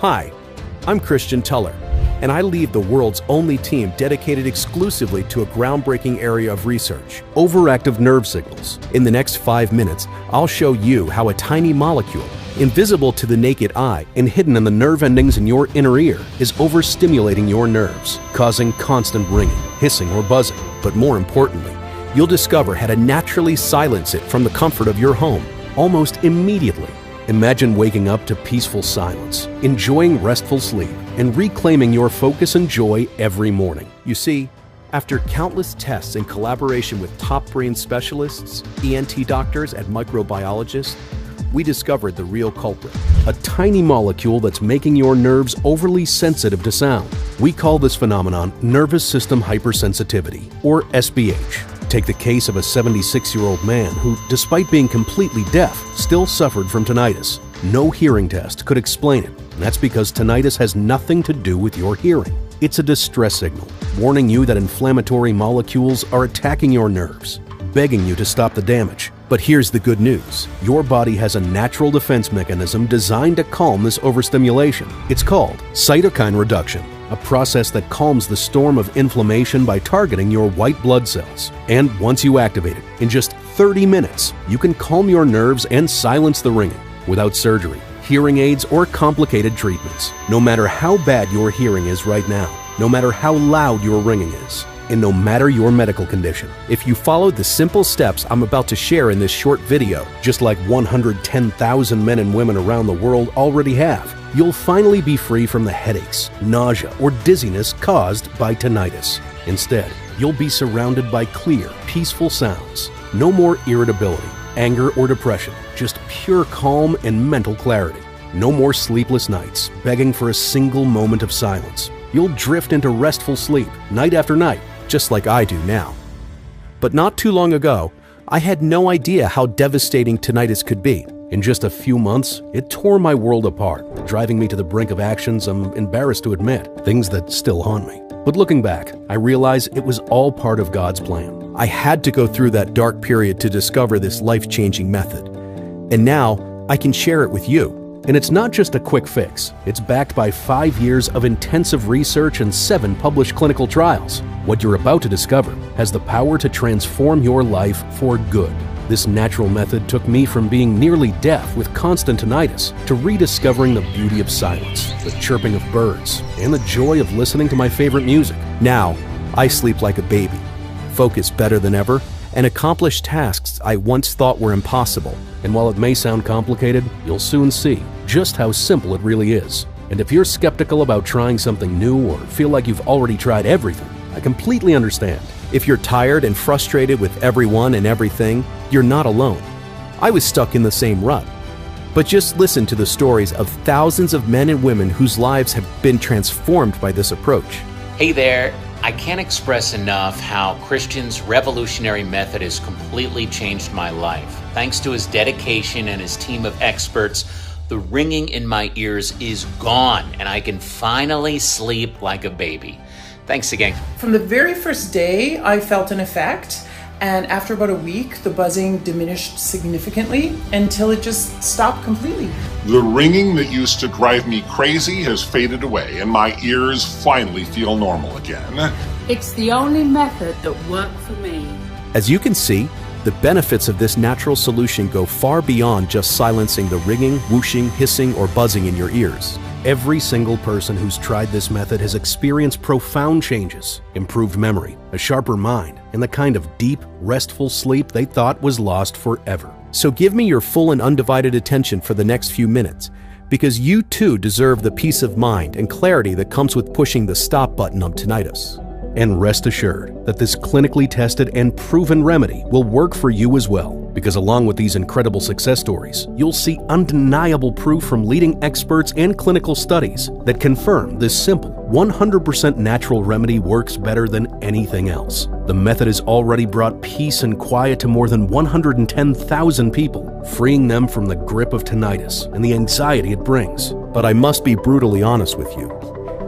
Hi, I'm Christian Tuller, and I lead the world's only team dedicated exclusively to a groundbreaking area of research, overactive nerve signals. In the next 5 minutes, I'll show you how a tiny molecule, invisible to the naked eye and hidden in the nerve endings in your inner ear, is overstimulating your nerves, causing constant ringing, hissing, or buzzing. But more importantly, you'll discover how to naturally silence it from the comfort of your home, almost immediately. Imagine waking up to peaceful silence, enjoying restful sleep, and reclaiming your focus and joy every morning. You see, after countless tests in collaboration with top brain specialists, ENT doctors, and microbiologists, we discovered the real culprit, a tiny molecule that's making your nerves overly sensitive to sound. We call this phenomenon nervous system hypersensitivity, or SBH. Take the case of a 76-year-old man who, despite being completely deaf, still suffered from tinnitus. No hearing test could explain it, and that's because tinnitus has nothing to do with your hearing. It's a distress signal, warning you that inflammatory molecules are attacking your nerves, begging you to stop the damage. But here's the good news. Your body has a natural defense mechanism designed to calm this overstimulation. It's called cytokine reduction, a process that calms the storm of inflammation by targeting your white blood cells. And once you activate it, in just 30 minutes, you can calm your nerves and silence the ringing without surgery, hearing aids, or complicated treatments. No matter how bad your hearing is right now, no matter how loud your ringing is, and no matter your medical condition, if you follow the simple steps I'm about to share in this short video, just like 110,000 men and women around the world already have, you'll finally be free from the headaches, nausea, or dizziness caused by tinnitus. Instead, you'll be surrounded by clear, peaceful sounds. No more irritability, anger, or depression, just pure calm and mental clarity. No more sleepless nights, begging for a single moment of silence. You'll drift into restful sleep, night after night, just like I do now. But not too long ago, I had no idea how devastating tinnitus could be. In just a few months, it tore my world apart, driving me to the brink of actions I'm embarrassed to admit, things that still haunt me. But looking back, I realize it was all part of God's plan. I had to go through that dark period to discover this life-changing method. And now, I can share it with you. And it's not just a quick fix. It's backed by 5 years of intensive research and 7 published clinical trials. What you're about to discover has the power to transform your life for good. This natural method took me from being nearly deaf with constant tinnitus to rediscovering the beauty of silence, the chirping of birds, and the joy of listening to my favorite music. Now, I sleep like a baby, focus better than ever, and accomplish tasks I once thought were impossible. And while it may sound complicated, you'll soon see just how simple it really is. And if you're skeptical about trying something new or feel like you've already tried everything, I completely understand. If you're tired and frustrated with everyone and everything, you're not alone. I was stuck in the same rut. But just listen to the stories of thousands of men and women whose lives have been transformed by this approach. Hey there. I can't express enough how Christian's revolutionary method has completely changed my life. Thanks to his dedication and his team of experts, the ringing in my ears is gone, and I can finally sleep like a baby. Thanks again. From the very first day, I felt an effect, and after about a week, the buzzing diminished significantly until it just stopped completely. The ringing that used to drive me crazy has faded away, and my ears finally feel normal again. It's the only method that worked for me. As you can see, the benefits of this natural solution go far beyond just silencing the ringing, whooshing, hissing, or buzzing in your ears. Every single person who's tried this method has experienced profound changes, improved memory, a sharper mind, and the kind of deep, restful sleep they thought was lost forever. So give me your full and undivided attention for the next few minutes, because you too deserve the peace of mind and clarity that comes with pushing the stop button on tinnitus. And rest assured that this clinically tested and proven remedy will work for you as well, because along with these incredible success stories, you'll see undeniable proof from leading experts and clinical studies that confirm this simple, 100% natural remedy works better than anything else. The method has already brought peace and quiet to more than 110,000 people, freeing them from the grip of tinnitus and the anxiety it brings. But I must be brutally honest with you.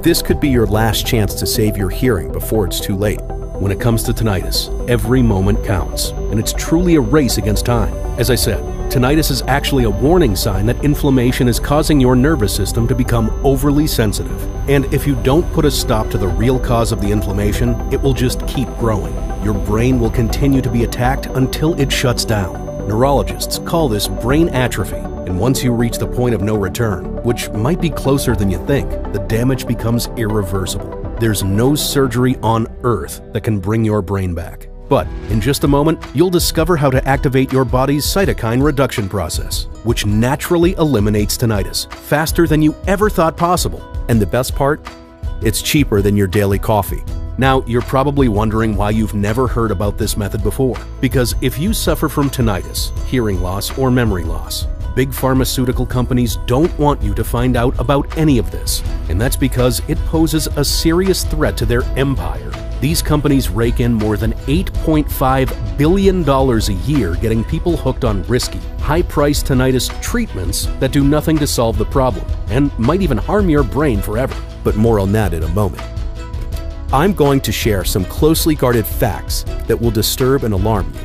This could be your last chance to save your hearing before it's too late. When it comes to tinnitus, every moment counts, and it's truly a race against time. As I said, tinnitus is actually a warning sign that inflammation is causing your nervous system to become overly sensitive. And if you don't put a stop to the real cause of the inflammation, it will just keep growing. Your brain will continue to be attacked until it shuts down. Neurologists call this brain atrophy, and once you reach the point of no return, which might be closer than you think, the damage becomes irreversible. There's no surgery on earth that can bring your brain back. But in just a moment, you'll discover how to activate your body's cytokine reduction process, which naturally eliminates tinnitus faster than you ever thought possible. And the best part? It's cheaper than your daily coffee. Now, you're probably wondering why you've never heard about this method before. Because if you suffer from tinnitus, hearing loss, or memory loss, big pharmaceutical companies don't want you to find out about any of this. And that's because it poses a serious threat to their empire. These companies rake in more than $8.5 billion a year getting people hooked on risky, high-priced tinnitus treatments that do nothing to solve the problem and might even harm your brain forever. But more on that in a moment. I'm going to share some closely guarded facts that will disturb and alarm you.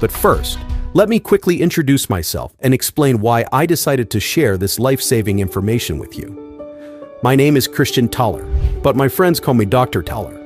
But first, let me quickly introduce myself and explain why I decided to share this life-saving information with you. My name is Christian Thaler, but my friends call me Dr. Thaler.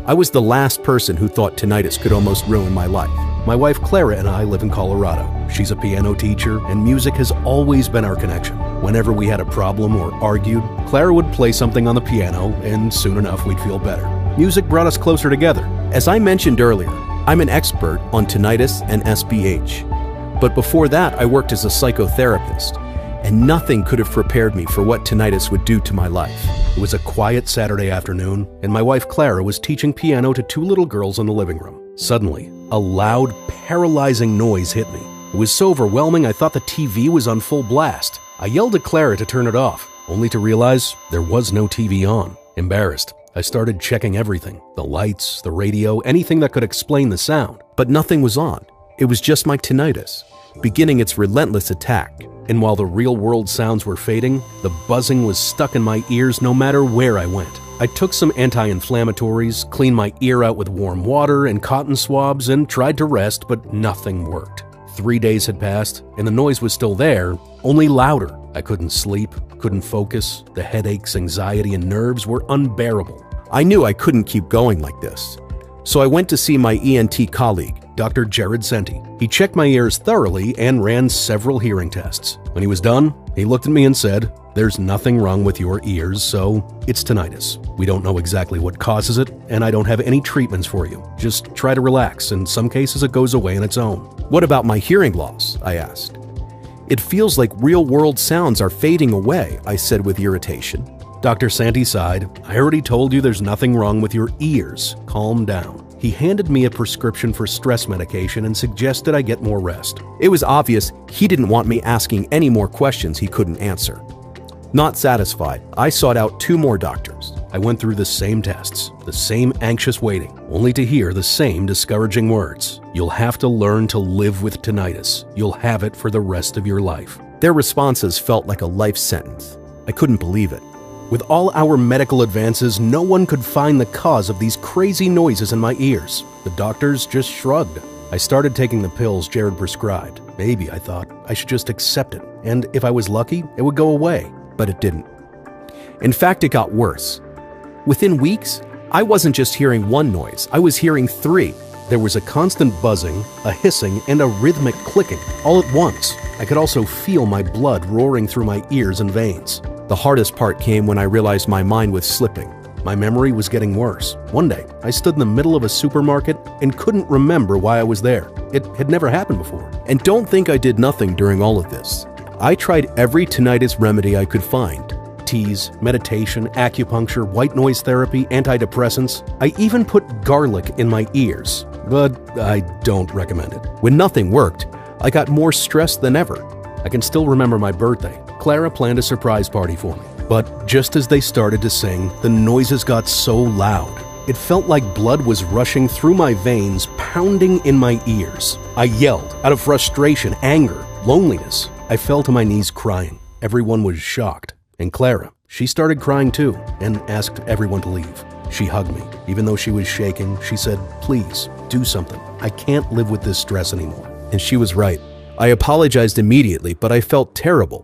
I was the last person who thought tinnitus could almost ruin my life. My wife Clara and I live in Colorado. She's a piano teacher, and music has always been our connection. Whenever we had a problem or argued, Clara would play something on the piano, and soon enough we'd feel better. Music brought us closer together. As I mentioned earlier, I'm an expert on tinnitus and SBH. But before that, I worked as a psychotherapist, and nothing could have prepared me for what tinnitus would do to my life. It was a quiet Saturday afternoon, and my wife Clara was teaching piano to two little girls in the living room. Suddenly, a loud, paralyzing noise hit me. It was so overwhelming I thought the TV was on full blast. I yelled at Clara to turn it off, only to realize there was no TV on. Embarrassed, I started checking everything, the lights, the radio, anything that could explain the sound. But nothing was on. It was just my tinnitus, beginning its relentless attack. And while the real-world sounds were fading, the buzzing was stuck in my ears no matter where I went. I took some anti-inflammatories, cleaned my ear out with warm water and cotton swabs, and tried to rest, but nothing worked. 3 days had passed, and the noise was still there, only louder. I couldn't sleep, couldn't focus. The headaches, anxiety, and nerves were unbearable. I knew I couldn't keep going like this. So I went to see my ENT colleague, Dr. Jared Senti. He checked my ears thoroughly and ran several hearing tests. When he was done, he looked at me and said, "There's nothing wrong with your ears, so it's tinnitus. We don't know exactly what causes it, and I don't have any treatments for you. Just try to relax. In some cases, it goes away on its own." "What about my hearing loss?" I asked. "It feels like real-world sounds are fading away," I said with irritation. Dr. Senti sighed. "I already told you there's nothing wrong with your ears. Calm down." He handed me a prescription for stress medication and suggested I get more rest. It was obvious he didn't want me asking any more questions he couldn't answer. Not satisfied, I sought out 2 more doctors. I went through the same tests, the same anxious waiting, only to hear the same discouraging words. "You'll have to learn to live with tinnitus. You'll have it for the rest of your life." Their responses felt like a life sentence. I couldn't believe it. With all our medical advances, no one could find the cause of these crazy noises in my ears. The doctors just shrugged. I started taking the pills Jared prescribed. Maybe, I thought, I should just accept it, and if I was lucky, it would go away. But it didn't. In fact, it got worse. Within weeks, I wasn't just hearing one noise, I was hearing 3. There was a constant buzzing, a hissing, and a rhythmic clicking, all at once. I could also feel my blood roaring through my ears and veins. The hardest part came when I realized my mind was slipping. My memory was getting worse. One day, I stood in the middle of a supermarket and couldn't remember why I was there. It had never happened before. And don't think I did nothing during all of this. I tried every tinnitus remedy I could find. Teas, meditation, acupuncture, white noise therapy, antidepressants. I even put garlic in my ears, but I don't recommend it. When nothing worked, I got more stressed than ever. I can still remember my birthday. Clara planned a surprise party for me. But just as they started to sing, the noises got so loud. It felt like blood was rushing through my veins, pounding in my ears. I yelled out of frustration, anger, loneliness. I fell to my knees crying. Everyone was shocked. And Clara, she started crying too and asked everyone to leave. She hugged me. Even though she was shaking, she said, "Please, do something. I can't live with this stress anymore." And she was right. I apologized immediately, but I felt terrible.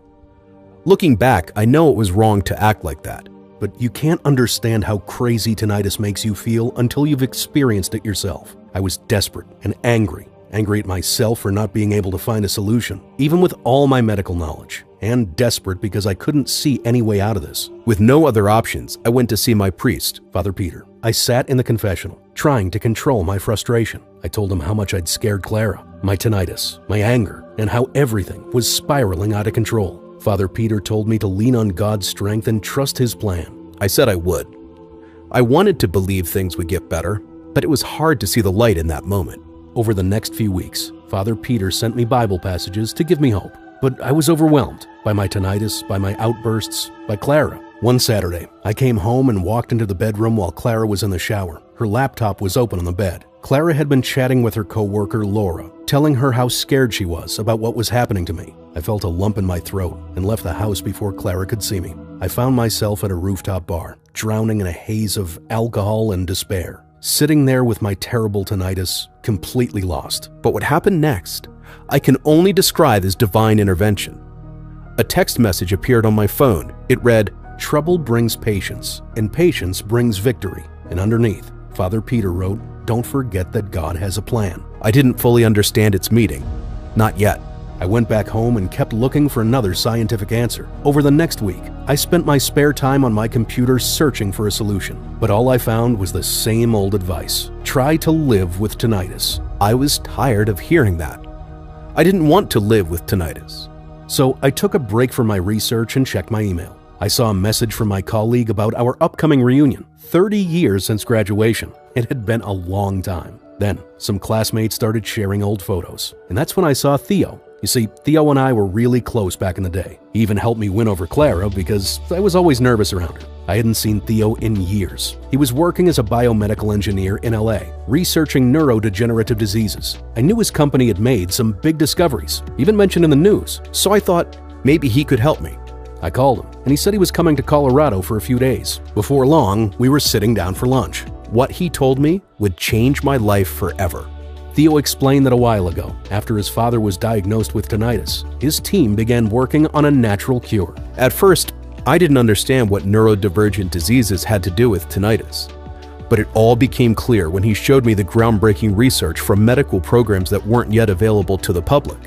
Looking back, I know it was wrong to act like that, but you can't understand how crazy tinnitus makes you feel until you've experienced it yourself. I was desperate and angry at myself for not being able to find a solution, even with all my medical knowledge, and desperate because I couldn't see any way out of this. With no other options, I went to see my priest, Father Peter. I sat in the confessional, trying to control my frustration. I told him how much I'd scared Clara, my tinnitus, my anger, and how everything was spiraling out of control. Father Peter told me to lean on God's strength and trust His plan. I said I would. I wanted to believe things would get better, but it was hard to see the light in that moment. Over the next few weeks, Father Peter sent me Bible passages to give me hope, but I was overwhelmed by my tinnitus, by my outbursts, by Clara. One Saturday, I came home and walked into the bedroom while Clara was in the shower. Her laptop was open on the bed. Clara had been chatting with her coworker, Laura, telling her how scared she was about what was happening to me. I felt a lump in my throat and left the house before Clara could see me. I found myself at a rooftop bar, drowning in a haze of alcohol and despair, sitting there with my terrible tinnitus, completely lost. But what happened next, I can only describe as divine intervention. A text message appeared on my phone. It read, "Trouble brings patience, and patience brings victory." And underneath, Father Peter wrote, "Don't forget that God has a plan." I didn't fully understand its meaning. Not yet. I went back home and kept looking for another scientific answer. Over the next week, I spent my spare time on my computer searching for a solution. But all I found was the same old advice. Try to live with tinnitus. I was tired of hearing that. I didn't want to live with tinnitus. So I took a break from my research and checked my email. I saw a message from my colleague about our upcoming reunion. 30 years since graduation. It had been a long time. Then, some classmates started sharing old photos. And that's when I saw Theo. You see, Theo and I were really close back in the day. He even helped me win over Clara because I was always nervous around her. I hadn't seen Theo in years. He was working as a biomedical engineer in LA, researching neurodegenerative diseases. I knew his company had made some big discoveries, even mentioned in the news, so I thought maybe he could help me. I called him, and he said he was coming to Colorado for a few days. Before long, we were sitting down for lunch. What he told me would change my life forever. Theo explained that a while ago, after his father was diagnosed with tinnitus, his team began working on a natural cure. At first, I didn't understand what neurodivergent diseases had to do with tinnitus. But it all became clear when he showed me the groundbreaking research from medical programs that weren't yet available to the public.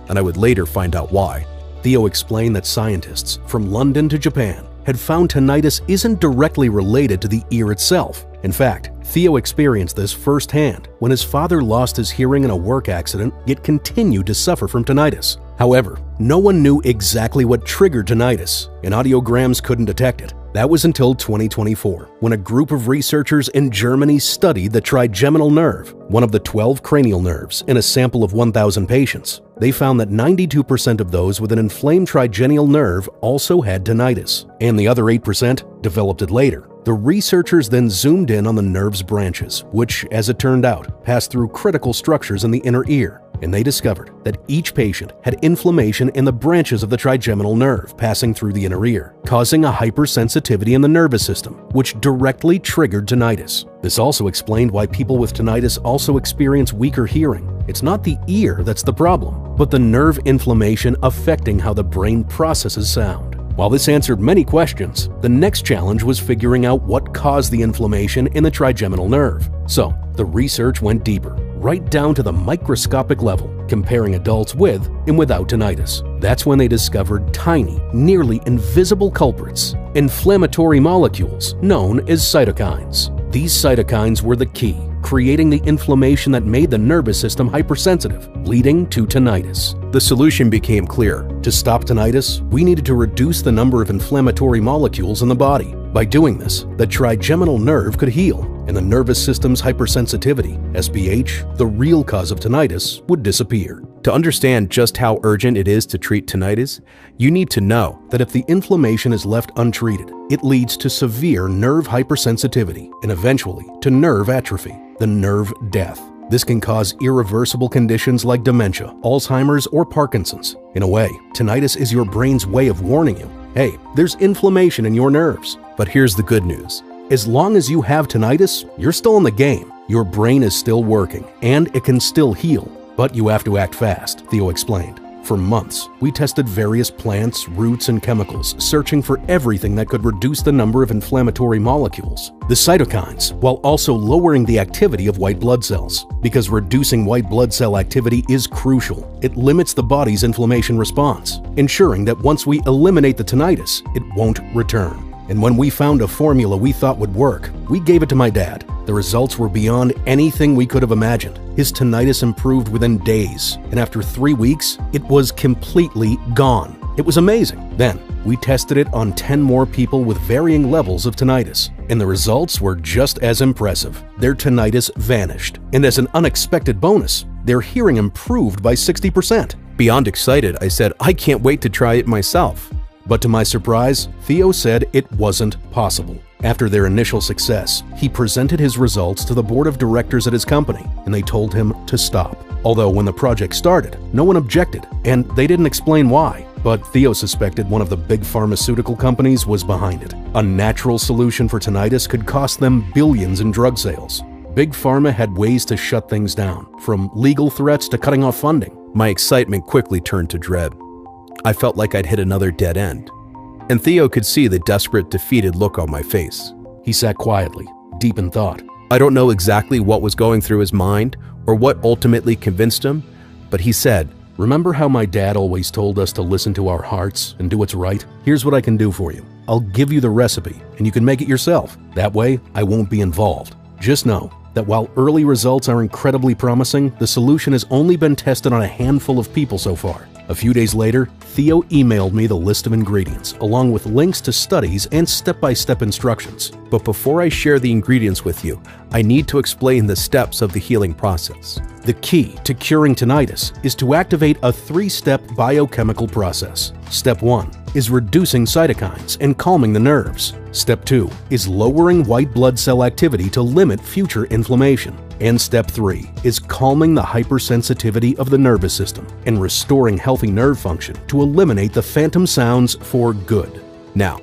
And I would later find out why. Theo explained that scientists from London to Japan had found tinnitus isn't directly related to the ear itself. In fact, Theo experienced this firsthand when his father lost his hearing in a work accident yet continued to suffer from tinnitus. However, no one knew exactly what triggered tinnitus, and audiograms couldn't detect it. That was until 2024, when a group of researchers in Germany studied the trigeminal nerve, one of the 12 cranial nerves, in a sample of 1,000 patients. They found that 92% of those with an inflamed trigeminal nerve also had tinnitus, and the other 8% developed it later. The researchers then zoomed in on the nerve's branches, which, as it turned out, passed through critical structures in the inner ear, and they discovered that each patient had inflammation in the branches of the trigeminal nerve passing through the inner ear, causing a hypersensitivity in the nervous system, which directly triggered tinnitus. This also explained why people with tinnitus also experience weaker hearing. It's not the ear that's the problem, but the nerve inflammation affecting how the brain processes sound. While this answered many questions, the next challenge was figuring out what caused the inflammation in the trigeminal nerve. So, the research went deeper, right down to the microscopic level, comparing adults with and without tinnitus. That's when they discovered tiny, nearly invisible culprits, inflammatory molecules known as cytokines. These cytokines were the key, creating the inflammation that made the nervous system hypersensitive, leading to tinnitus. The solution became clear. To stop tinnitus, we needed to reduce the number of inflammatory molecules in the body. By doing this, the trigeminal nerve could heal, and the nervous system's hypersensitivity, SPH, the real cause of tinnitus, would disappear. To understand just how urgent it is to treat tinnitus, you need to know that if the inflammation is left untreated, it leads to severe nerve hypersensitivity and eventually to nerve atrophy, the nerve death. This can cause irreversible conditions like dementia, Alzheimer's, or Parkinson's. In a way, tinnitus is your brain's way of warning you, hey, there's inflammation in your nerves. But here's the good news. As long as you have tinnitus, you're still in the game. Your brain is still working, and it can still heal. But you have to act fast, Theo explained. For months, we tested various plants, roots, and chemicals, searching for everything that could reduce the number of inflammatory molecules, the cytokines, while also lowering the activity of white blood cells. Because reducing white blood cell activity is crucial, it limits the body's inflammation response, ensuring that once we eliminate the tinnitus, it won't return. And when we found a formula we thought would work, we gave it to my dad. The results were beyond anything we could have imagined. His tinnitus improved within days, and after 3 weeks, it was completely gone. It was amazing. Then, we tested it on 10 more people with varying levels of tinnitus, and the results were just as impressive. Their tinnitus vanished, and as an unexpected bonus, their hearing improved by 60%. Beyond excited, I said, I can't wait to try it myself. But to my surprise, Theo said it wasn't possible. After their initial success, he presented his results to the board of directors at his company, and they told him to stop. Although when the project started, no one objected, and they didn't explain why. But Theo suspected one of the big pharmaceutical companies was behind it. A natural solution for tinnitus could cost them billions in drug sales. Big Pharma had ways to shut things down, from legal threats to cutting off funding. My excitement quickly turned to dread. I felt like I'd hit another dead end. And Theo could see the desperate, defeated look on my face. He sat quietly, deep in thought. I don't know exactly what was going through his mind or what ultimately convinced him, but he said, "Remember how my dad always told us to listen to our hearts and do what's right? Here's what I can do for you. I'll give you the recipe, and you can make it yourself. That way, I won't be involved. Just know that while early results are incredibly promising, the solution has only been tested on a handful of people so far." A few days later, Theo emailed me the list of ingredients, along with links to studies and step-by-step instructions. But before I share the ingredients with you, I need to explain the steps of the healing process. The key to curing tinnitus is to activate a 3-step biochemical process. Step 1 is reducing cytokines and calming the nerves. Step 2 is lowering white blood cell activity to limit future inflammation. And Step 3 is calming the hypersensitivity of the nervous system and restoring healthy nerve function to eliminate the phantom sounds for good. Now,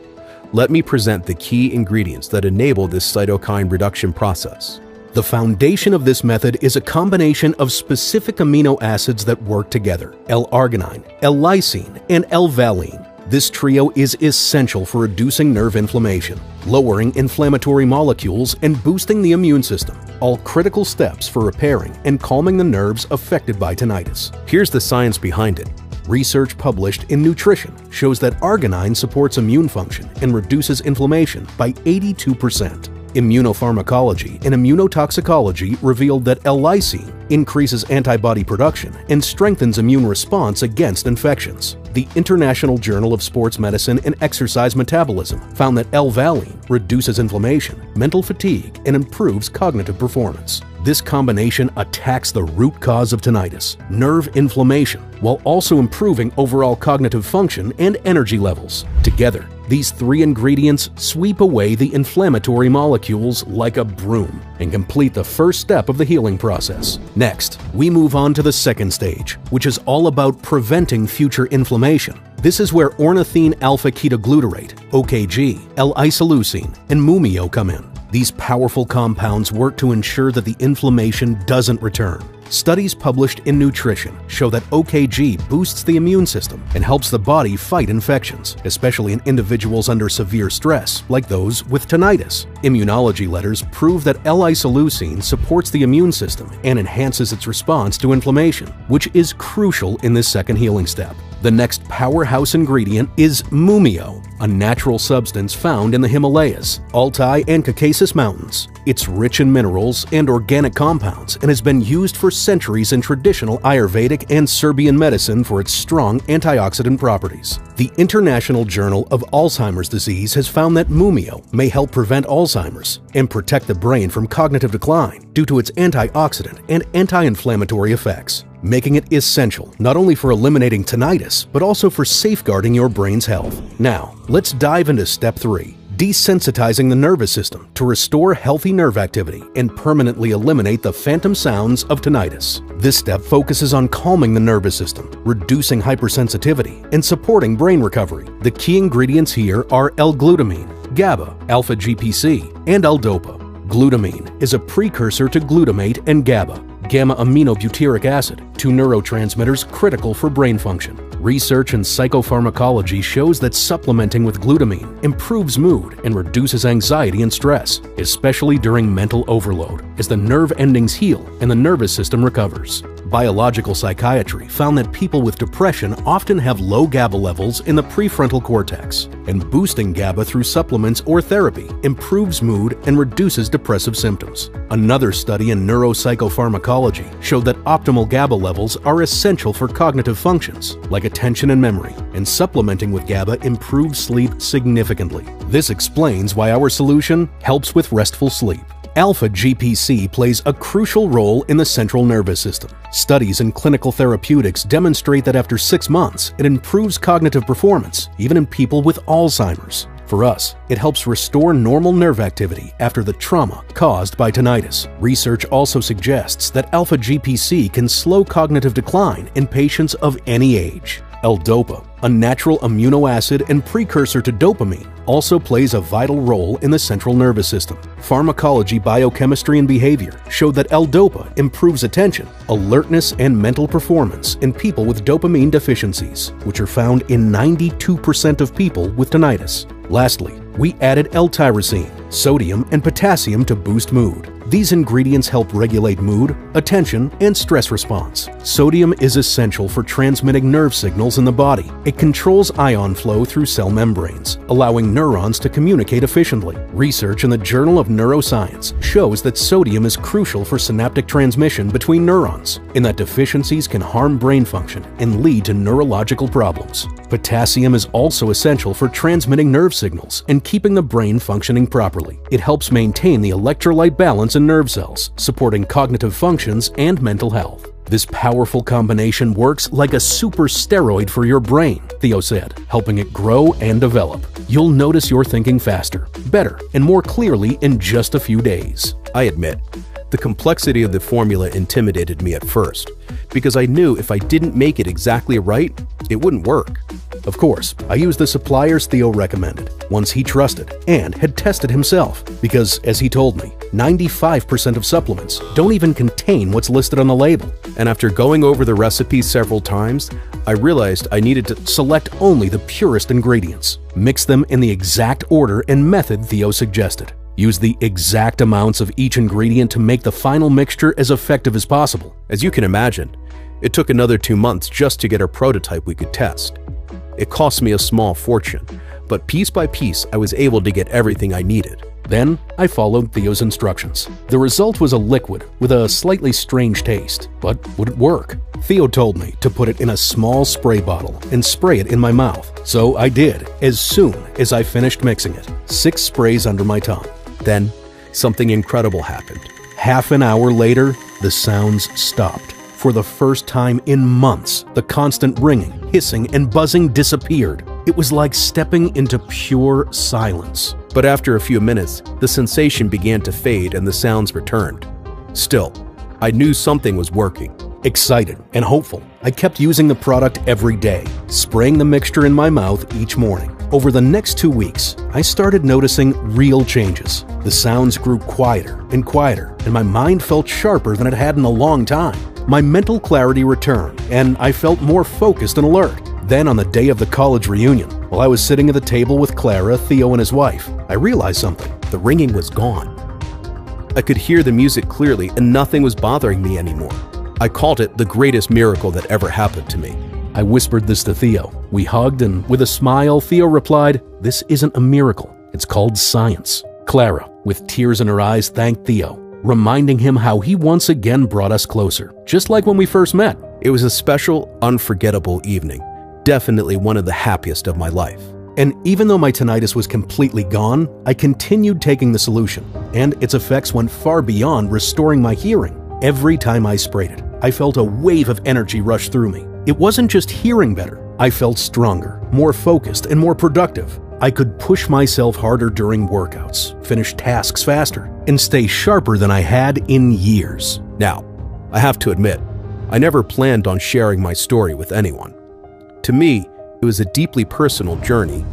let me present the key ingredients that enable this cytokine reduction process. The foundation of this method is a combination of specific amino acids that work together: L-arginine, L-lysine, and L-valine. This trio is essential for reducing nerve inflammation, lowering inflammatory molecules, and boosting the immune system, all critical steps for repairing and calming the nerves affected by tinnitus. Here's the science behind it. Research published in Nutrition shows that arginine supports immune function and reduces inflammation by 82%. Immunopharmacology and immunotoxicology revealed that L-lysine increases antibody production and strengthens immune response against infections. The International Journal of Sports Medicine and Exercise Metabolism found that L-valine reduces inflammation, mental fatigue, and improves cognitive performance. This combination attacks the root cause of tinnitus, nerve inflammation, while also improving overall cognitive function and energy levels. Together, these 3 ingredients sweep away the inflammatory molecules like a broom and complete the first step of the healing process. Next, we move on to the second stage, which is all about preventing future inflammation. This is where ornithine alpha-ketoglutarate, OKG, L-isoleucine, and Mumio come in. These powerful compounds work to ensure that the inflammation doesn't return. Studies published in Nutrition show that OKG boosts the immune system and helps the body fight infections, especially in individuals under severe stress, like those with tinnitus. Immunology letters prove that L-isoleucine supports the immune system and enhances its response to inflammation, which is crucial in this second healing step. The next powerhouse ingredient is Mumio, a natural substance found in the Himalayas, Altai, and Caucasus Mountains. It's rich in minerals and organic compounds and has been used for centuries in traditional Ayurvedic and Serbian medicine for its strong antioxidant properties. The International Journal of Alzheimer's Disease has found that Mumio may help prevent Alzheimer's and protect the brain from cognitive decline due to its antioxidant and anti-inflammatory effects, making it essential not only for eliminating tinnitus, but also for safeguarding your brain's health. Now, let's dive into Step 3, desensitizing the nervous system to restore healthy nerve activity and permanently eliminate the phantom sounds of tinnitus. This step focuses on calming the nervous system, reducing hypersensitivity, and supporting brain recovery. The key ingredients here are L-glutamine, GABA, alpha-GPC, and L-DOPA. Glutamine is a precursor to glutamate and GABA. gamma-aminobutyric acid, two neurotransmitters critical for brain function. Research in psychopharmacology shows that supplementing with glutamine improves mood and reduces anxiety and stress, especially during mental overload, as the nerve endings heal and the nervous system recovers. Biological psychiatry found that people with depression often have low GABA levels in the prefrontal cortex, and boosting GABA through supplements or therapy improves mood and reduces depressive symptoms. Another study in neuropsychopharmacology showed that optimal GABA levels are essential for cognitive functions, like attention and memory, and supplementing with GABA improves sleep significantly. This explains why our solution helps with restful sleep. Alpha-GPC plays a crucial role in the central nervous system. Studies in clinical therapeutics demonstrate that after 6 months, it improves cognitive performance, even in people with Alzheimer's. For us, it helps restore normal nerve activity after the trauma caused by tinnitus. Research also suggests that alpha-GPC can slow cognitive decline in patients of any age. L-DOPA, a natural amino acid and precursor to dopamine, also plays a vital role in the central nervous system. Pharmacology, biochemistry, and behavior showed that L-DOPA improves attention, alertness, and mental performance in people with dopamine deficiencies, which are found in 92% of people with tinnitus. Lastly, we added L-tyrosine, sodium, and potassium to boost mood. These ingredients help regulate mood, attention, and stress response. Sodium is essential for transmitting nerve signals in the body. It controls ion flow through cell membranes, allowing neurons to communicate efficiently. Research in the Journal of Neuroscience shows that sodium is crucial for synaptic transmission between neurons, and that deficiencies can harm brain function and lead to neurological problems. Potassium is also essential for transmitting nerve signals and keeping the brain functioning properly. It helps maintain the electrolyte balance in nerve cells, supporting cognitive functions and mental health. This powerful combination works like a super steroid for your brain, Theo said, helping it grow and develop. You'll notice you're thinking faster, better, and more clearly in just a few days. I admit, the complexity of the formula intimidated me at first, because I knew if I didn't make it exactly right, it wouldn't work. Of course, I used the suppliers Theo recommended, ones he trusted and had tested himself, because, as he told me, 95% of supplements don't even contain what's listed on the label. And after going over the recipe several times, I realized I needed to select only the purest ingredients, mix them in the exact order and method Theo suggested. Use the exact amounts of each ingredient to make the final mixture as effective as possible. As you can imagine, it took another 2 months just to get a prototype we could test. It cost me a small fortune, but piece by piece I was able to get everything I needed. Then I followed Theo's instructions. The result was a liquid with a slightly strange taste, but would it work? Theo told me to put it in a small spray bottle and spray it in my mouth, so I did as soon as I finished mixing it. 6 sprays under my tongue. Then something incredible happened. Half an hour later, the sounds stopped. For the first time in months, the constant ringing, hissing, and buzzing disappeared. It was like stepping into pure silence. But after a few minutes, the sensation began to fade and the sounds returned. Still, I knew something was working. Excited and hopeful, I kept using the product every day, spraying the mixture in my mouth each morning. Over the next 2 weeks, I started noticing real changes. The sounds grew quieter, and my mind felt sharper than it had in a long time. My mental clarity returned, and I felt more focused and alert. Then, on the day of the college reunion, while I was sitting at the table with Clara, Theo, and his wife, I realized something. The ringing was gone. I could hear the music clearly, and nothing was bothering me anymore. I called it the greatest miracle that ever happened to me. I whispered this to Theo. We hugged, and with a smile, Theo replied, "This isn't a miracle. It's called science." Clara, with tears in her eyes, thanked Theo, reminding him how he once again brought us closer, just like when we first met. It was a special, unforgettable evening. Definitely one of the happiest of my life. And even though my tinnitus was completely gone, I continued taking the solution, and its effects went far beyond restoring my hearing. Every time I sprayed it, I felt a wave of energy rush through me. It wasn't just hearing better. I felt stronger, more focused, and more productive. I could push myself harder during workouts, finish tasks faster, and stay sharper than I had in years. Now, I have to admit, I never planned on sharing my story with anyone. To me, it was a deeply personal journey,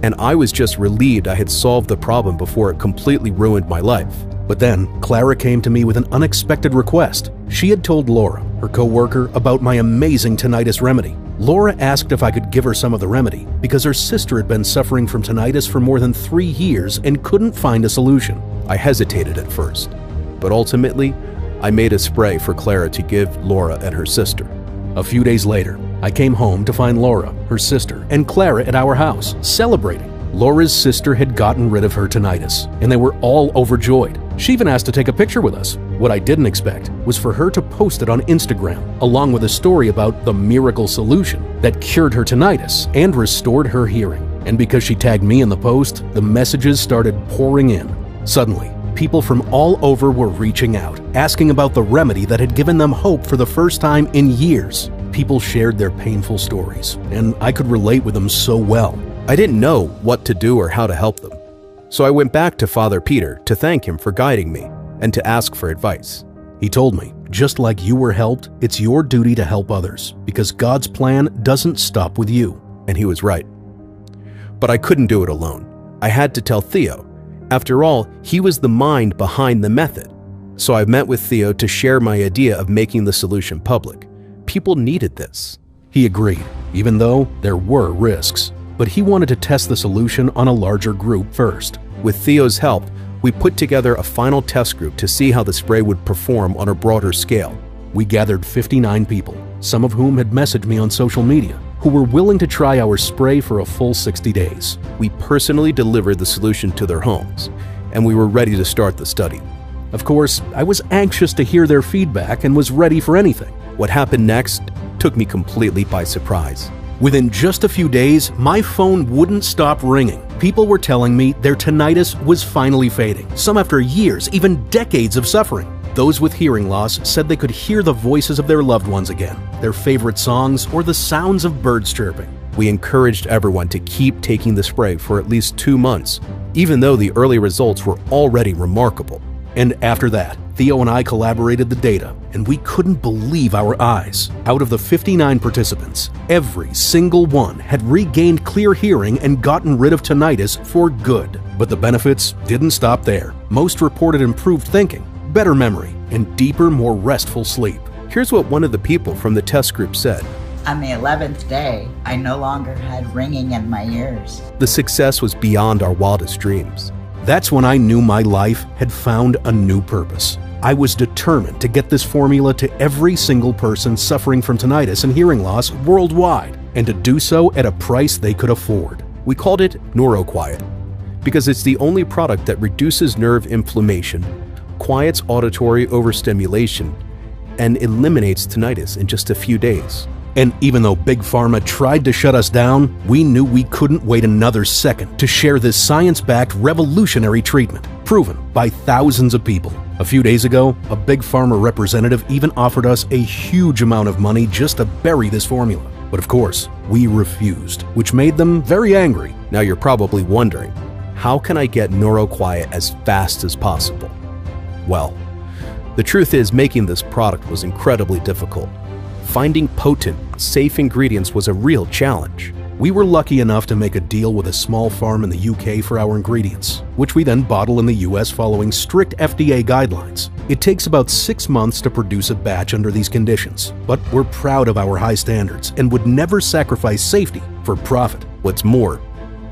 and I was just relieved I had solved the problem before it completely ruined my life. But then, Clara came to me with an unexpected request. She had told Laura, her co-worker, about my amazing tinnitus remedy. Laura asked if I could give her some of the remedy because her sister had been suffering from tinnitus for more than 3 years and couldn't find a solution. I hesitated at first, but ultimately, I made a spray for Clara to give Laura and her sister. A few days later, I came home to find Laura, her sister, and Clara at our house, celebrating. Laura's sister had gotten rid of her tinnitus, and they were all overjoyed. She even asked to take a picture with us. What I didn't expect was for her to post it on Instagram, along with a story about the miracle solution that cured her tinnitus and restored her hearing. And because she tagged me in the post, the messages started pouring in. Suddenly, people from all over were reaching out, asking about the remedy that had given them hope for the first time in years. People shared their painful stories, and I could relate with them so well. I didn't know what to do or how to help them. So I went back to Father Peter to thank him for guiding me and to ask for advice. He told me, just like you were helped, it's your duty to help others, because God's plan doesn't stop with you. And he was right. But I couldn't do it alone. I had to tell Theo. After all, he was the mind behind the method. So I met with Theo to share my idea of making the solution public. People needed this. He agreed, even though there were risks. But he wanted to test the solution on a larger group first. With Theo's help, we put together a final test group to see how the spray would perform on a broader scale. We gathered 59 people, some of whom had messaged me on social media, who were willing to try our spray for a full 60 days. We personally delivered the solution to their homes, and we were ready to start the study. Of course, I was anxious to hear their feedback and was ready for anything. What happened next took me completely by surprise. Within just a few days, my phone wouldn't stop ringing. People were telling me their tinnitus was finally fading, some after years, even decades of suffering. Those with hearing loss said they could hear the voices of their loved ones again, their favorite songs, or the sounds of birds chirping. We encouraged everyone to keep taking the spray for at least 2 months, even though the early results were already remarkable. And after that, Theo and I collaborated the data, and we couldn't believe our eyes. Out of the 59 participants, every single one had regained clear hearing and gotten rid of tinnitus for good. But the benefits didn't stop there. Most reported improved thinking, better memory, and deeper, more restful sleep. Here's what one of the people from the test group said. On the 11th day, I no longer had ringing in my ears. The success was beyond our wildest dreams. That's when I knew my life had found a new purpose. I was determined to get this formula to every single person suffering from tinnitus and hearing loss worldwide, and to do so at a price they could afford. We called it Neuro Quiet because it's the only product that reduces nerve inflammation, quiets auditory overstimulation, and eliminates tinnitus in just a few days. And even though Big Pharma tried to shut us down, we knew we couldn't wait another second to share this science-backed revolutionary treatment, proven by thousands of people. A few days ago, a Big Pharma representative even offered us a huge amount of money just to bury this formula. But of course, we refused, which made them very angry. Now you're probably wondering, how can I get Neuro Quiet as fast as possible? Well, the truth is making this product was incredibly difficult. Finding potent, safe ingredients was a real challenge. We were lucky enough to make a deal with a small farm in the UK for our ingredients, which we then bottle in the US following strict FDA guidelines. It takes about 6 months to produce a batch under these conditions, but we're proud of our high standards and would never sacrifice safety for profit. What's more,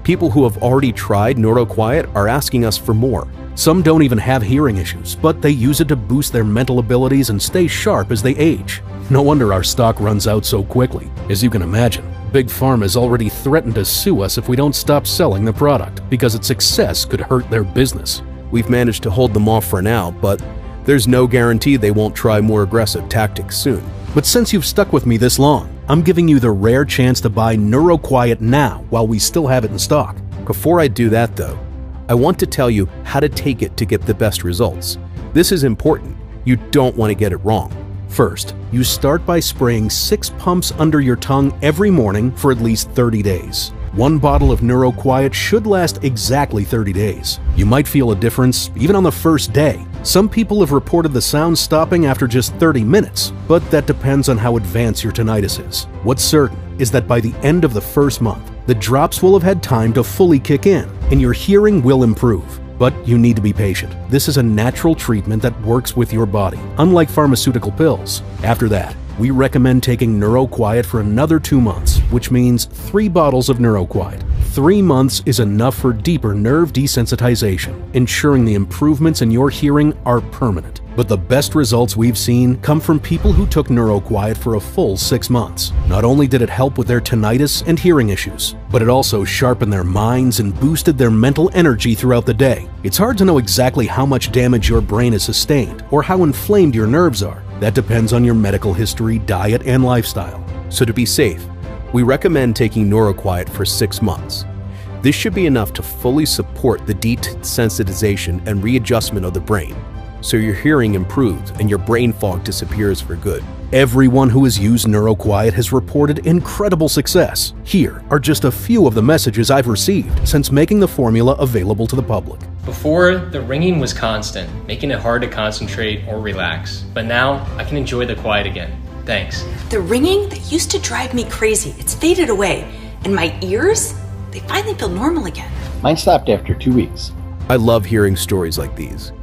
people who have already tried Neuro Quiet are asking us for more. Some don't even have hearing issues, but they use it to boost their mental abilities and stay sharp as they age. No wonder our stock runs out so quickly. As you can imagine, Big Pharma has already threatened to sue us if we don't stop selling the product, because its success could hurt their business. We've managed to hold them off for now, but there's no guarantee they won't try more aggressive tactics soon. But since you've stuck with me this long, I'm giving you the rare chance to buy Neuro Quiet now while we still have it in stock. Before I do that though, I want to tell you how to take it to get the best results. This is important. You don't want to get it wrong. First, you start by spraying 6 pumps under your tongue every morning for at least 30 days. 1 bottle of Neuro Quiet should last exactly 30 days. You might feel a difference even on the first day. Some people have reported the sound stopping after just 30 minutes, but that depends on how advanced your tinnitus is. What's certain is that by the end of the first month, the drops will have had time to fully kick in, and your hearing will improve. But you need to be patient. This is a natural treatment that works with your body, unlike pharmaceutical pills. After that, we recommend taking Neuro Quiet for another 2 months, which means 3 bottles of Neuro Quiet. 3 months is enough for deeper nerve desensitization, ensuring the improvements in your hearing are permanent. But the best results we've seen come from people who took Neuro Quiet for a full 6 months. Not only did it help with their tinnitus and hearing issues, but it also sharpened their minds and boosted their mental energy throughout the day. It's hard to know exactly how much damage your brain has sustained or how inflamed your nerves are. That depends on your medical history, diet, and lifestyle. So to be safe, we recommend taking NeuroQuiet for 6 months. This should be enough to fully support the desensitization and readjustment of the brain, so your hearing improves and your brain fog disappears for good. Everyone who has used NeuroQuiet has reported incredible success. Here are just a few of the messages I've received since making the formula available to the public. Before, the ringing was constant, making it hard to concentrate or relax. But now, I can enjoy the quiet again. Thanks. The ringing that used to drive me crazy, it's faded away. And my ears, they finally feel normal again. Mine stopped after 2 weeks. I love hearing stories like these.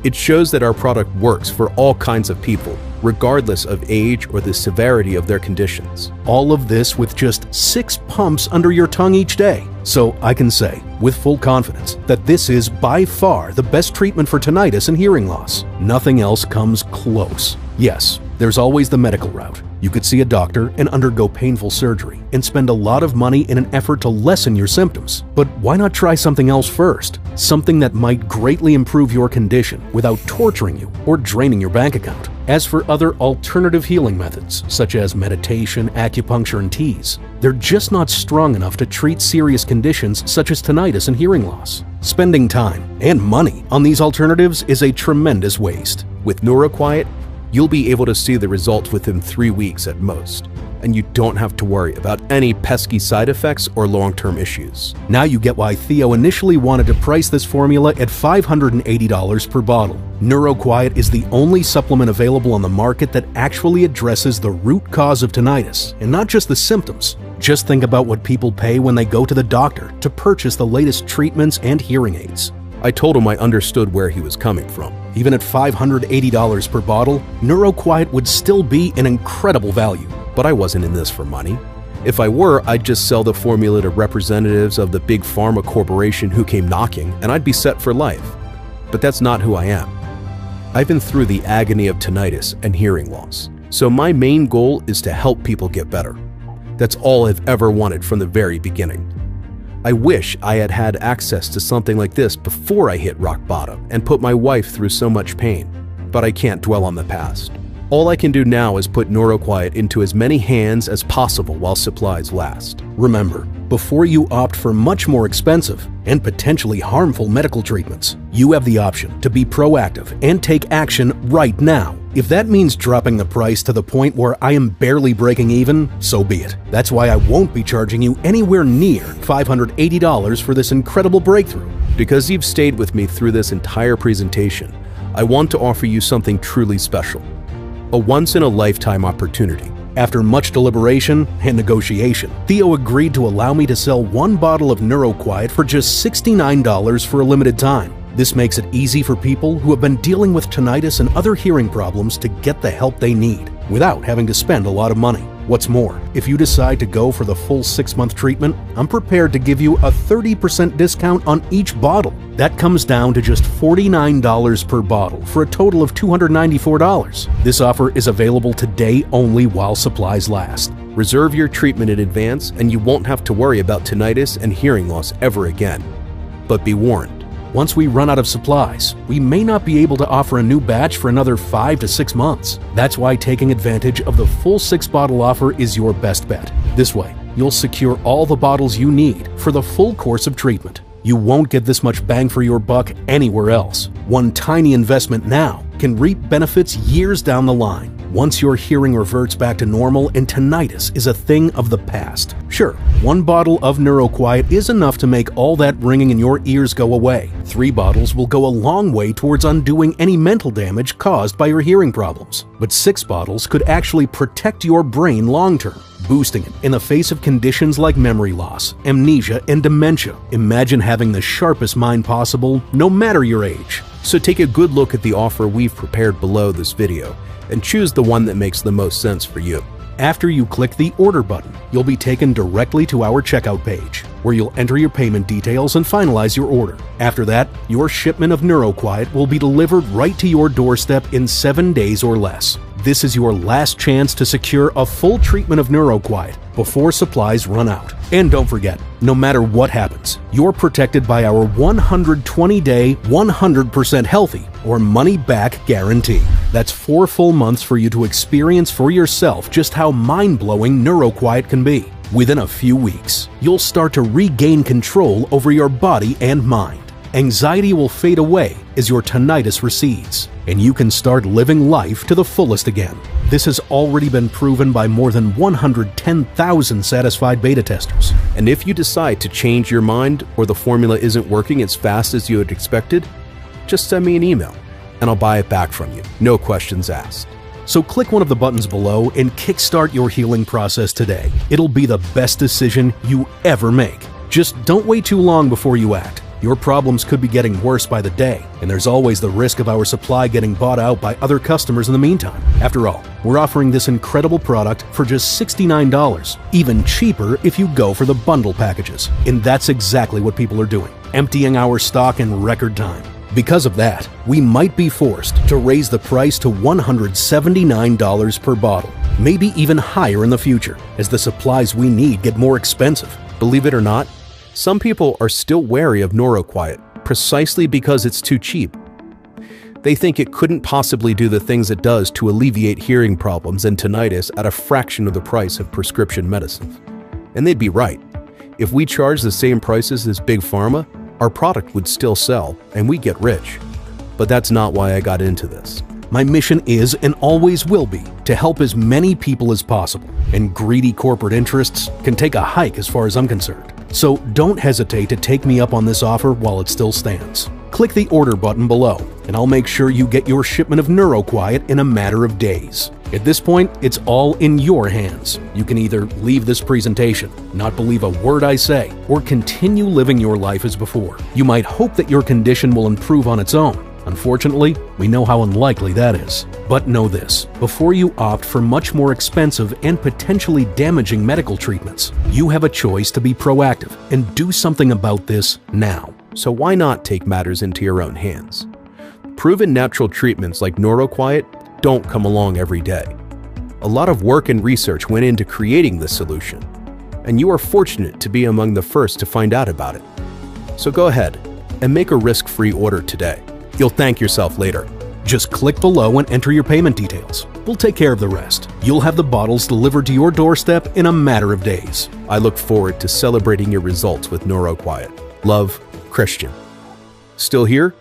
It shows that our product works for all kinds of people, regardless of age or the severity of their conditions. All of this with just 6 pumps under your tongue each day. So I can say, with full confidence, that this is by far the best treatment for tinnitus and hearing loss. Nothing else comes close. Yes, there's always the medical route. You could see a doctor and undergo painful surgery and spend a lot of money in an effort to lessen your symptoms. But why not try something else first? Something that might greatly improve your condition without torturing you or draining your bank account. As for other alternative healing methods, such as meditation, acupuncture, and teas, they're just not strong enough to treat serious conditions such as tinnitus and hearing loss. Spending time and money on these alternatives is a tremendous waste. With NeuroQuiet, you'll be able to see the results within 3 weeks at most, and you don't have to worry about any pesky side effects or long-term issues. Now you get why Theo initially wanted to price this formula at $580 per bottle. NeuroQuiet is the only supplement available on the market that actually addresses the root cause of tinnitus, and not just the symptoms. Just think about what people pay when they go to the doctor to purchase the latest treatments and hearing aids. I told him I understood where he was coming from. Even at $580 per bottle, NeuroQuiet would still be an incredible value. But I wasn't in this for money. If I were, I'd just sell the formula to representatives of the big pharma corporation who came knocking, and I'd be set for life. But that's not who I am. I've been through the agony of tinnitus and hearing loss, so my main goal is to help people get better. That's all I've ever wanted from the very beginning. I wish I had had access to something like this before I hit rock bottom and put my wife through so much pain, but I can't dwell on the past. All I can do now is put NeuroQuiet into as many hands as possible while supplies last. Remember, before you opt for much more expensive and potentially harmful medical treatments, you have the option to be proactive and take action right now. If that means dropping the price to the point where I am barely breaking even, so be it. That's why I won't be charging you anywhere near $580 for this incredible breakthrough. Because you've stayed with me through this entire presentation, I want to offer you something truly special. A once-in-a-lifetime opportunity. After much deliberation and negotiation, Theo agreed to allow me to sell 1 bottle of NeuroQuiet for just $69 for a limited time. This makes it easy for people who have been dealing with tinnitus and other hearing problems to get the help they need without having to spend a lot of money. What's more, if you decide to go for the full 6-month treatment, I'm prepared to give you a 30% discount on each bottle. That comes down to just $49 per bottle for a total of $294. This offer is available today only while supplies last. Reserve your treatment in advance and you won't have to worry about tinnitus and hearing loss ever again. But be warned, once we run out of supplies, we may not be able to offer a new batch for another 5 to 6 months. That's why taking advantage of the full 6-bottle offer is your best bet. This way, you'll secure all the bottles you need for the full course of treatment. You won't get this much bang for your buck anywhere else. One tiny investment now can reap benefits years down the line. Once your hearing reverts back to normal and tinnitus is a thing of the past. Sure, 1 bottle of NeuroQuiet is enough to make all that ringing in your ears go away. 3 bottles will go a long way towards undoing any mental damage caused by your hearing problems. But 6 bottles could actually protect your brain long-term. boosting it in the face of conditions like memory loss, amnesia, and dementia. Imagine having the sharpest mind possible, no matter your age. So take a good look at the offer we've prepared below this video and choose the one that makes the most sense for you. After you click the order button, you'll be taken directly to our checkout page, where you'll enter your payment details and finalize your order. After that, your shipment of NeuroQuiet will be delivered right to your doorstep in 7 days or less. This is your last chance to secure a full treatment of NeuroQuiet before supplies run out. And don't forget, no matter what happens, you're protected by our 120-day, 100% healthy or money-back guarantee. That's 4 full months for you to experience for yourself just how mind-blowing NeuroQuiet can be. Within a few weeks, you'll start to regain control over your body and mind. Anxiety will fade away as your tinnitus recedes, and you can start living life to the fullest again. This has already been proven by more than 110,000 satisfied beta testers. And if you decide to change your mind or the formula isn't working as fast as you had expected, just send me an email and I'll buy it back from you. No questions asked. So click one of the buttons below and kickstart your healing process today. It'll be the best decision you ever make. Just don't wait too long before you act. Your problems could be getting worse by the day, and there's always the risk of our supply getting bought out by other customers in the meantime. After all, we're offering this incredible product for just $69, even cheaper if you go for the bundle packages. And that's exactly what people are doing, emptying our stock in record time. Because of that, we might be forced to raise the price to $179 per bottle, maybe even higher in the future, as the supplies we need get more expensive. Believe it or not, some people are still wary of NeuroQuiet precisely because it's too cheap. They think it couldn't possibly do the things it does to alleviate hearing problems and tinnitus at a fraction of the price of prescription medicines. And they'd be right. If we charge the same prices as Big Pharma, our product would still sell and we'd get rich. But that's not why I got into this. My mission is and always will be to help as many people as possible, and greedy corporate interests can take a hike as far as I'm concerned. So don't hesitate to take me up on this offer while it still stands. Click the order button below, and I'll make sure you get your shipment of NeuroQuiet in a matter of days. At this point, it's all in your hands. You can either leave this presentation, not believe a word I say, or continue living your life as before. You might hope that your condition will improve on its own. Unfortunately, we know how unlikely that is. But know this, before you opt for much more expensive and potentially damaging medical treatments, you have a choice to be proactive and do something about this now. So why not take matters into your own hands? Proven natural treatments like NeuroQuiet don't come along every day. A lot of work and research went into creating this solution, and you are fortunate to be among the first to find out about it. So go ahead and make a risk-free order today. You'll thank yourself later. Just click below and enter your payment details. We'll take care of the rest. You'll have the bottles delivered to your doorstep in a matter of days. I look forward to celebrating your results with NeuroQuiet. Love, Christian. Still here?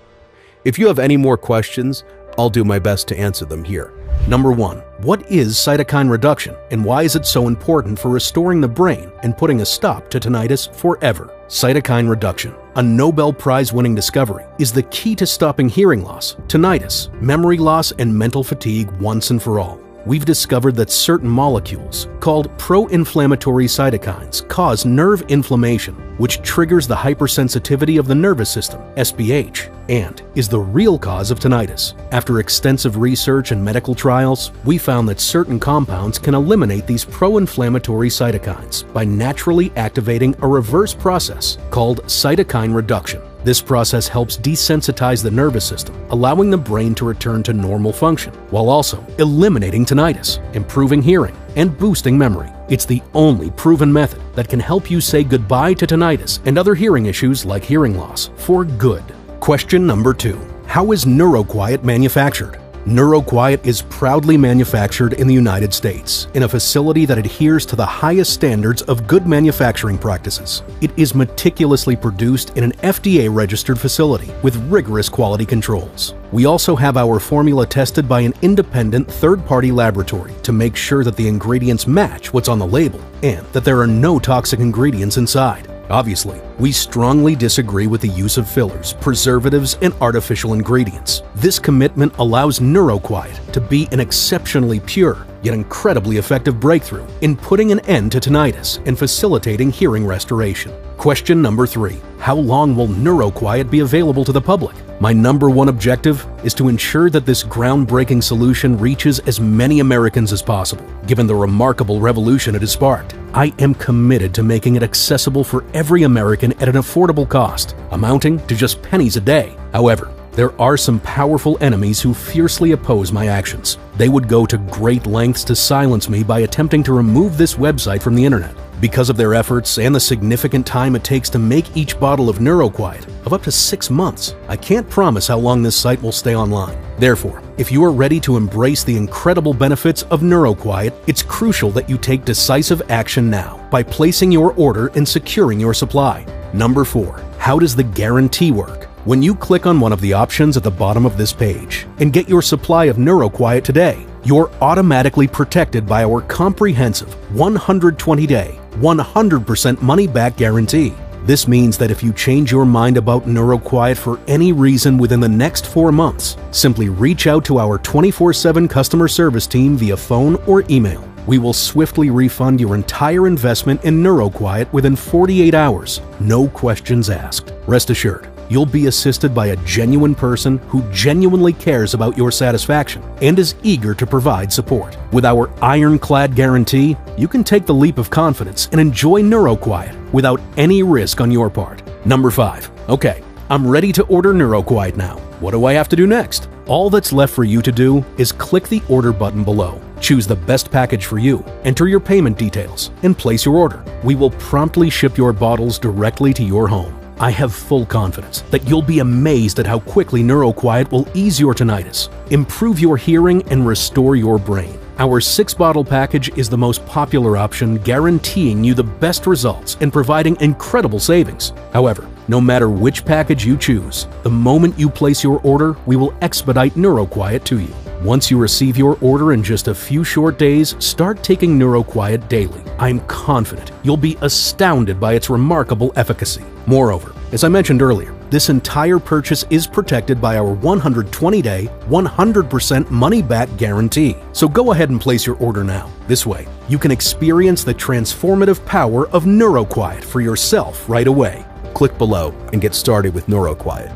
If you have any more questions, I'll do my best to answer them here. Number 1. What is cytokine reduction, and why is it so important for restoring the brain and putting a stop to tinnitus forever? Cytokine reduction, a Nobel Prize-winning discovery, is the key to stopping hearing loss, tinnitus, memory loss, and mental fatigue once and for all. We've discovered that certain molecules, called pro-inflammatory cytokines, cause nerve inflammation, which triggers the hypersensitivity of the nervous system, SPH, and is the real cause of tinnitus. After extensive research and medical trials, we found that certain compounds can eliminate these pro-inflammatory cytokines by naturally activating a reverse process called cytokine reduction. This process helps desensitize the nervous system, allowing the brain to return to normal function, while also eliminating tinnitus, improving hearing, and boosting memory. It's the only proven method that can help you say goodbye to tinnitus and other hearing issues like hearing loss for good. Question number 2. How is NeuroQuiet manufactured? NeuroQuiet is proudly manufactured in the United States in a facility that adheres to the highest standards of good manufacturing practices. It is meticulously produced in an FDA-registered facility with rigorous quality controls. We also have our formula tested by an independent third-party laboratory to make sure that the ingredients match what's on the label and that there are no toxic ingredients inside. Obviously, we strongly disagree with the use of fillers, preservatives, and artificial ingredients. This commitment allows Neuro Quiet to be an exceptionally pure, yet incredibly effective breakthrough in putting an end to tinnitus and facilitating hearing restoration. Question number 3. How long will Neuro Quiet be available to the public? My number one objective is to ensure that this groundbreaking solution reaches as many Americans as possible. Given the remarkable revolution it has sparked, I am committed to making it accessible for every American at an affordable cost, amounting to just pennies a day. However, there are some powerful enemies who fiercely oppose my actions. They would go to great lengths to silence me by attempting to remove this website from the internet. Because of their efforts and the significant time it takes to make each bottle of Neuro Quiet, of up to 6 months, I can't promise how long this site will stay online. Therefore, if you are ready to embrace the incredible benefits of Neuro Quiet, it's crucial that you take decisive action now by placing your order and securing your supply. Number 4. How does the guarantee work? When you click on one of the options at the bottom of this page and get your supply of Neuro Quiet today, you're automatically protected by our comprehensive 120-day, 100% money-back guarantee. This means that if you change your mind about Neuro Quiet for any reason within the next 4 months, simply reach out to our 24/7 customer service team via phone or email. We will swiftly refund your entire investment in Neuro Quiet within 48 hours, no questions asked. Rest assured, you'll be assisted by a genuine person who genuinely cares about your satisfaction and is eager to provide support. With our ironclad guarantee, you can take the leap of confidence and enjoy Neuro Quiet without any risk on your part. Number 5. Okay, I'm ready to order Neuro Quiet now. What do I have to do next? All that's left for you to do is click the order button below. Choose the best package for you, enter your payment details, and place your order. We will promptly ship your bottles directly to your home. I have full confidence that you'll be amazed at how quickly Neuro Quiet will ease your tinnitus, improve your hearing, and restore your brain. Our 6-bottle package is the most popular option, guaranteeing you the best results and providing incredible savings. However, no matter which package you choose, the moment you place your order, we will expedite Neuro Quiet to you. Once you receive your order in just a few short days, start taking Neuro Quiet daily. I'm confident you'll be astounded by its remarkable efficacy. Moreover, as I mentioned earlier, this entire purchase is protected by our 120-day, 100% money-back guarantee. So go ahead and place your order now. This way, you can experience the transformative power of Neuro Quiet for yourself right away. Click below and get started with Neuro Quiet.